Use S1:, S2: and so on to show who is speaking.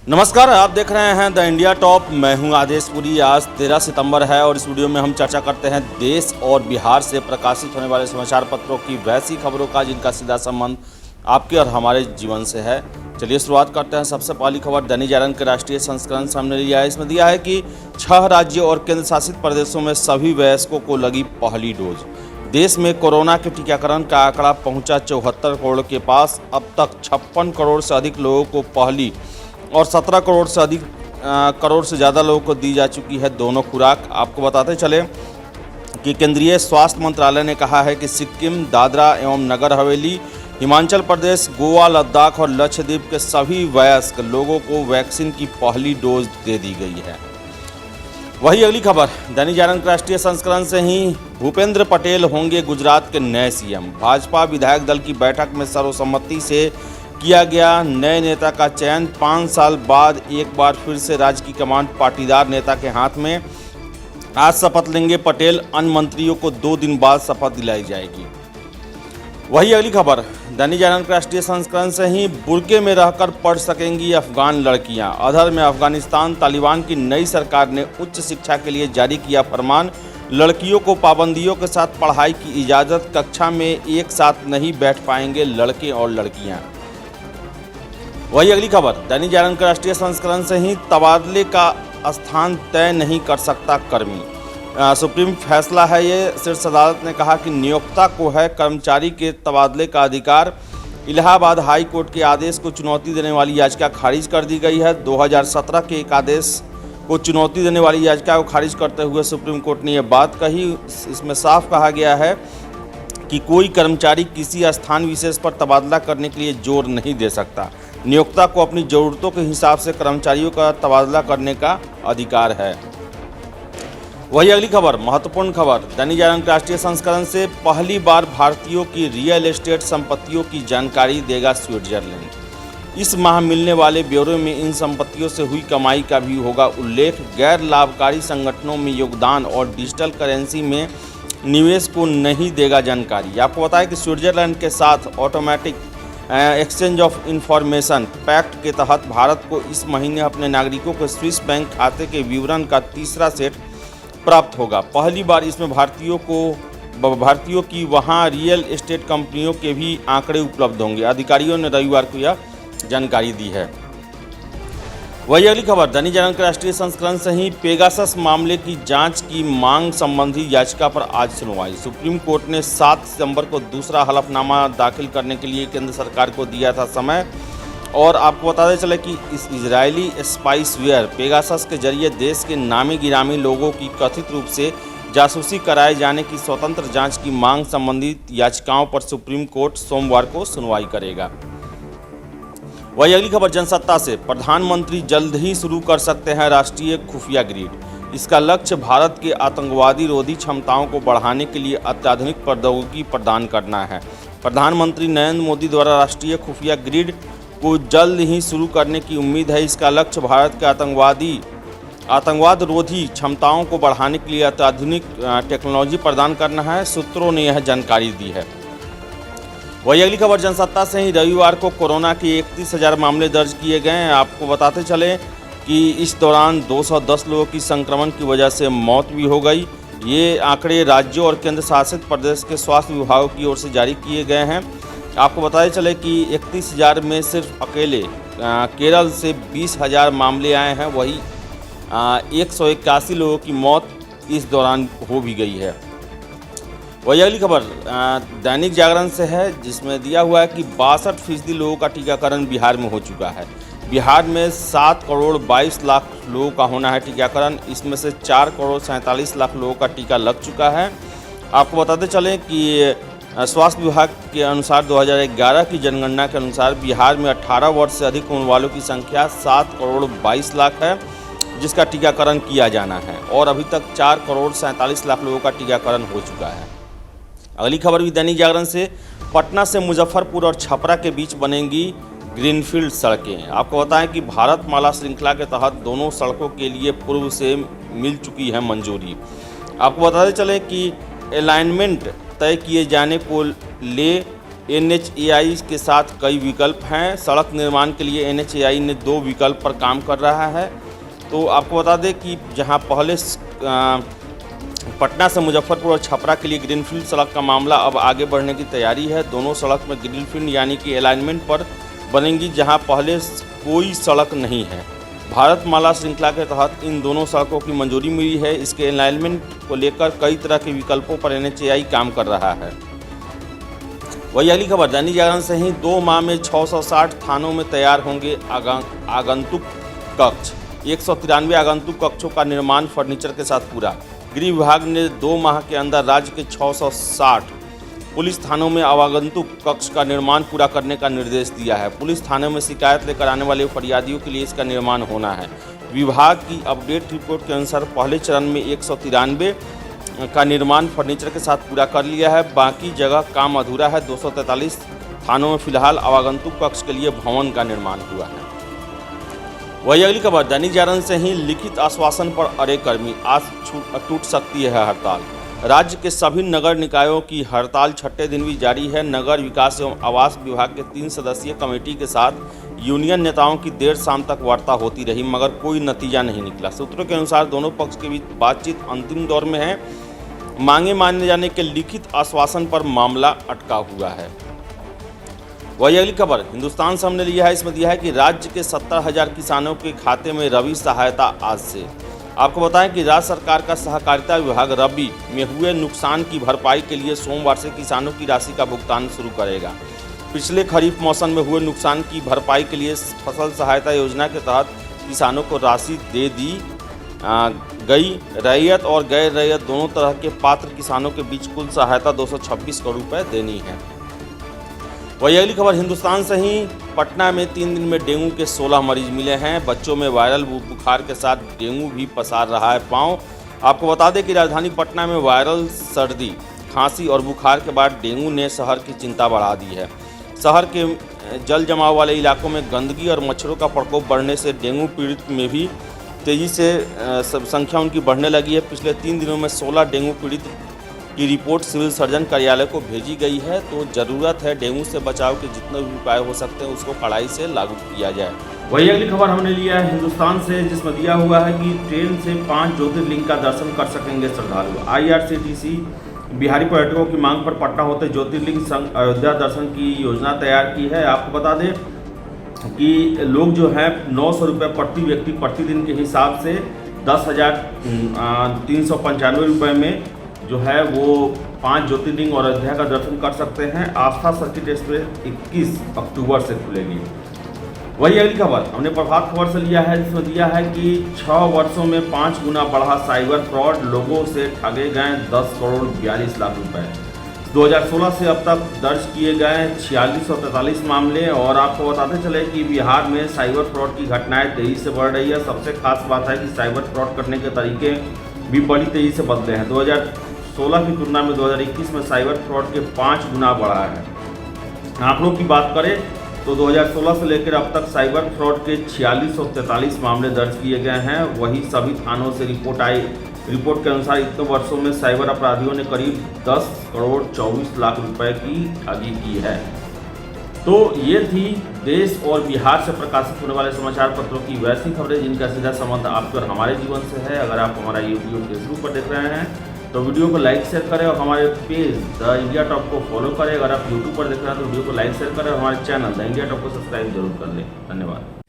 S1: नमस्कार, आप देख रहे हैं द इंडिया टॉप। मैं हूं आदेश पुरी। आज 13 सितंबर है और इस वीडियो में हम चर्चा करते हैं देश और बिहार से प्रकाशित होने वाले समाचार पत्रों की वैसी खबरों का जिनका सीधा संबंध आपके और हमारे जीवन से है। चलिए शुरुआत करते हैं। सबसे पहली खबर दैनिक जागरण के राष्ट्रीय संस्करण सामने लिया है। इसमें दिया है कि 6 राज्यों और केंद्र शासित प्रदेशों में सभी वयस्कों को लगी पहली डोज। देश में कोरोना के टीकाकरण का आंकड़ा पहुंचा 74 करोड़ के पास। अब तक 56 करोड़ से अधिक लोगों को पहली और 17 करोड़ से ज़्यादा लोगों को दी जा चुकी है दोनों खुराक। आपको बताते चले कि केंद्रीय स्वास्थ्य मंत्रालय ने कहा है कि सिक्किम, दादरा एवं नगर हवेली, हिमाचल प्रदेश, गोवा, लद्दाख और लक्षद्वीप के सभी वयस्क लोगों को वैक्सीन की पहली डोज दे दी गई है। वही अगली खबर दैनिक जागरण के राष्ट्रीय संस्करण से ही, भूपेंद्र पटेल होंगे गुजरात के नए सीएम। भाजपा विधायक दल की बैठक में सर्वसम्मति से किया गया नए नेता का चयन। 5 साल बाद एक बार फिर से राज्य की कमान पाटीदार नेता के हाथ में। आज शपथ लेंगे पटेल। अन्य मंत्रियों को 2 दिन बाद शपथ दिलाई जाएगी। वही अगली खबर दैनिक जागरण के राष्ट्रीय संस्करण से ही, बुर्के में रहकर पढ़ सकेंगी अफगान लड़कियां। अधर में अफगानिस्तान तालिबान की नई सरकार ने उच्च शिक्षा के लिए जारी किया फरमान। लड़कियों को पाबंदियों के साथ पढ़ाई की इजाज़त। कक्षा में एक साथ नहीं बैठ पाएंगे लड़के और लड़कियां। वही अगली खबर दैनिक जागरण के राष्ट्रीय संस्करण से ही, तबादले का स्थान तय नहीं कर सकता कर्मी। सुप्रीम फैसला है ये। शीर्ष अदालत ने कहा कि नियोक्ता को है कर्मचारी के तबादले का अधिकार। इलाहाबाद हाई कोर्ट के आदेश को चुनौती देने वाली याचिका खारिज कर दी गई है। 2017 के एक आदेश को चुनौती देने वाली याचिका को खारिज करते हुए सुप्रीम कोर्ट ने यह बात कही। इसमें साफ कहा गया है कि कोई कर्मचारी किसी स्थान विशेष पर तबादला करने के लिए जोर नहीं दे सकता। नियोक्ता को अपनी ज़रूरतों के हिसाब से कर्मचारियों का तबादला करने का अधिकार है। वही अगली खबर महत्वपूर्ण खबर दैनिक जागरण के राष्ट्रीय संस्करण से, पहली बार भारतीयों की रियल एस्टेट संपत्तियों की जानकारी देगा स्विट्जरलैंड। इस माह मिलने वाले ब्यौरे में इन संपत्तियों से हुई कमाई का भी होगा उल्लेख। गैर लाभकारी संगठनों में योगदान और डिजिटल करेंसी में निवेश को नहीं देगा जानकारी। आपको बताया कि स्विट्जरलैंड के साथ automatic exchange of information pact के तहत भारत को इस महीने अपने नागरिकों को स्विस बैंक खाते के विवरण का तीसरा सेट प्राप्त होगा। पहली बार इसमें भारतीयों की वहां रियल एस्टेट कंपनियों के भी आंकड़े उपलब्ध होंगे। अधिकारियों ने रविवार को यह जानकारी दी है। वही अगली खबर दैनिक जागरण के राष्ट्रीय संस्करण से ही, पेगासस मामले की जांच की मांग संबंधी याचिका पर आज सुनवाई। सुप्रीम कोर्ट ने 7 सितंबर को दूसरा हलफनामा दाखिल करने के लिए केंद्र सरकार को दिया था समय। और आपको बताते चले कि इस इजरायली स्पाइसवेयर पेगासस के जरिए देश के नामी गिरामी लोगों की कथित रूप से जासूसी कराए जाने की स्वतंत्र जांच की मांग संबंधी याचिकाओं पर सुप्रीम कोर्ट सोमवार को सुनवाई करेगा। वही अगली खबर जनसत्ता से, प्रधानमंत्री जल्द ही शुरू कर सकते हैं राष्ट्रीय खुफिया ग्रिड। इसका लक्ष्य भारत के आतंकवादी रोधी क्षमताओं को बढ़ाने के लिए अत्याधुनिक प्रौद्योगिकी प्रदान करना है। प्रधानमंत्री नरेंद्र मोदी द्वारा राष्ट्रीय खुफिया ग्रिड को जल्द ही शुरू करने की उम्मीद है। इसका लक्ष्य भारत के आतंकवाद रोधी क्षमताओं को बढ़ाने के लिए अत्याधुनिक टेक्नोलॉजी प्रदान करना है। सूत्रों ने यह जानकारी दी है। वही अगली खबर जनसत्ता से ही, रविवार को कोरोना के 31,000 मामले दर्ज किए गए हैं। आपको बताते चले कि इस दौरान 210 लोगों की संक्रमण की वजह से मौत भी हो गई। ये आंकड़े राज्यों और केंद्र शासित प्रदेश के स्वास्थ्य विभागों की ओर से जारी किए गए हैं। आपको बताते चले कि 31,000 में सिर्फ अकेले केरल से 20,000 मामले आए हैं। वही 181 लोगों की मौत इस दौरान हो भी गई है। वही अगली खबर दैनिक जागरण से है, जिसमें दिया हुआ है कि 62% लोगों का टीकाकरण बिहार में हो चुका है। बिहार में 7 करोड़ 22 लाख लोगों का होना है टीकाकरण। इसमें से 4 करोड़ 47 लाख लोगों का टीका लग चुका है। आपको बताते चलें कि स्वास्थ्य विभाग के अनुसार 2011 की जनगणना के अनुसार बिहार में 18 वर्ष से अधिक उम्र वालों की संख्या 7 करोड़ 22 लाख है, जिसका टीकाकरण किया जाना है। और अभी तक 4 करोड़ 47 लाख लोगों का टीकाकरण हो चुका है। अगली खबर भी दैनिक जागरण से, पटना से मुजफ्फरपुर और छपरा के बीच बनेंगी ग्रीनफील्ड सड़कें। आपको बताएं कि भारतमाला श्रृंखला के तहत दोनों सड़कों के लिए पूर्व से मिल चुकी है मंजूरी। आपको बताते चले कि अलाइनमेंट तय किए जाने को ले NHAI के साथ कई विकल्प हैं। सड़क निर्माण के लिए NHAI ने 2 विकल्प पर काम कर रहा है। तो आपको बता दें कि जहां पहले पटना से मुजफ्फरपुर और छपरा के लिए ग्रीनफील्ड सड़क का मामला अब आगे बढ़ने की तैयारी है। दोनों सड़क में ग्रीनफील्ड यानी कि अलाइनमेंट पर बनेंगी, जहां पहले कोई सड़क नहीं है। भारतमाला श्रृंखला के तहत इन दोनों सड़कों की मंजूरी मिली है। इसके अलाइनमेंट को लेकर कई तरह के विकल्पों पर NHAI काम कर रहा है। वही अगली खबर, दैनिक जागरण से ही 2 माह में 660 थानों में तैयार होंगे आगंतुक कक्ष। 193 आगंतुक कक्षों का निर्माण फर्नीचर के साथ पूरा। गृह विभाग ने 2 माह के अंदर राज्य के 660 पुलिस थानों में आगंतुक कक्ष का निर्माण पूरा करने का निर्देश दिया है। पुलिस थाने में शिकायत लेकर आने वाले फरियादियों के लिए इसका निर्माण होना है। विभाग की अपडेट रिपोर्ट के अनुसार पहले चरण में 193 का निर्माण फर्नीचर के साथ पूरा कर लिया है, बाकी जगह काम अधूरा है। 243 थानों में फिलहाल आगंतुक कक्ष के लिए भवन का निर्माण हुआ है। वही अगली खबर, दैनिक जागरण से ही लिखित आश्वासन पर अड़े कर्मी, आज टूट सकती है हड़ताल। राज्य के सभी नगर निकायों की हड़ताल 6ठे दिन भी जारी है। नगर विकास एवं आवास विभाग के 3 सदस्यीय कमेटी के साथ यूनियन नेताओं की देर शाम तक वार्ता होती रही, मगर कोई नतीजा नहीं निकला। सूत्रों के अनुसार दोनों पक्ष के बीच बातचीत अंतिम दौर में है। मांगे माने जाने के लिखित आश्वासन पर मामला अटका हुआ है। वही अगली खबर, हिंदुस्तान से हमने लिया है, इसमें दिया है कि राज्य के 70,000 किसानों के खाते में रबी सहायता आज से। आपको बताएं कि राज्य सरकार का सहकारिता विभाग रबी में हुए नुकसान की भरपाई के लिए सोमवार से किसानों की राशि का भुगतान शुरू करेगा। पिछले खरीफ मौसम में हुए नुकसान की भरपाई के लिए फसल सहायता योजना के तहत किसानों को राशि दे दी गई। रैयत और गैर रैयत दोनों तरह के पात्र किसानों के बीच कुल सहायता 226 करोड़ रुपये देनी है। वही अगली खबर, हिंदुस्तान से ही पटना में 3 दिन में डेंगू के 16 मरीज मिले हैं। बच्चों में वायरल बुखार के साथ डेंगू भी पसार रहा है पांव। आपको बता दें कि राजधानी पटना में वायरल सर्दी, खांसी और बुखार के बाद डेंगू ने शहर की चिंता बढ़ा दी है। शहर के जल जमाव वाले इलाकों में गंदगी और मच्छरों का प्रकोप बढ़ने से डेंगू पीड़ित में भी तेज़ी से संख्या उनकी बढ़ने लगी है। पिछले 3 दिनों में 16 डेंगू पीड़ित की रिपोर्ट सिविल सर्जन कार्यालय को भेजी गई है। तो ज़रूरत है डेंगू से बचाव के जितने भी उपाय हो सकते हैं उसको कड़ाई से लागू किया जाए। वही अगली खबर हमने लिया है हिंदुस्तान से, जिसमें दिया हुआ है कि ट्रेन से 5 ज्योतिर्लिंग का दर्शन कर सकेंगे श्रद्धालु। IRCTC बिहारी पर्यटकों की मांग पर पटना होते ज्योतिर्लिंग संघ अयोध्या दर्शन की योजना तैयार की है। आपको बता दें कि लोग जो है 900 रुपये प्रति व्यक्ति प्रतिदिन के हिसाब से 10,395 रुपये में जो है वो 5 ज्योतिर्लिंग और अयोध्या का दर्शन कर सकते हैं। आस्था सर्किट एक्सप्रेस 21 अक्टूबर से खुलेगी। वही अगली खबर हमने प्रभात खबर से लिया है, जिसमें दिया है कि 6 वर्षों में 5 गुना बढ़ा साइबर फ्रॉड, लोगों से ठगे गए 10 करोड़ 42 लाख रुपए। 2016 से अब तक दर्ज किए गए 4643 मामले। और आपको बताते चले कि बिहार में साइबर फ्रॉड की घटनाएं तेजी से बढ़ रही है। सबसे खास बात है कि साइबर फ्रॉड करने के तरीके भी बड़ी तेजी से बदले हैं। 2016 की तुलना में 2021 में साइबर फ्रॉड के 5 गुना बढ़ा है। आंकड़ों की बात करें तो 2016 से लेकर अब तक साइबर फ्रॉड के 4643 मामले दर्ज किए गए हैं। वही सभी थानों से रिपोर्ट के अनुसार इतने वर्षों में साइबर अपराधियों ने करीब 10 करोड़ 24 लाख रुपए की ठगी की है। तो ये थी देश और बिहार से प्रकाशित होने वाले समाचार पत्रों की वैसी खबरें जिनका सीधा संबंध आपके और हमारे जीवन से है। अगर आप हमारा यूट्यूब फेसबुक पर देख रहे हैं तो वीडियो को लाइक शेयर करें और हमारे पेज द इंडिया टॉप को फॉलो करें। अगर आप यूट्यूब पर देख रहे हैं तो वीडियो को लाइक शेयर करें और हमारे चैनल द इंडिया टॉप को सब्सक्राइब जरूर कर लें। धन्यवाद।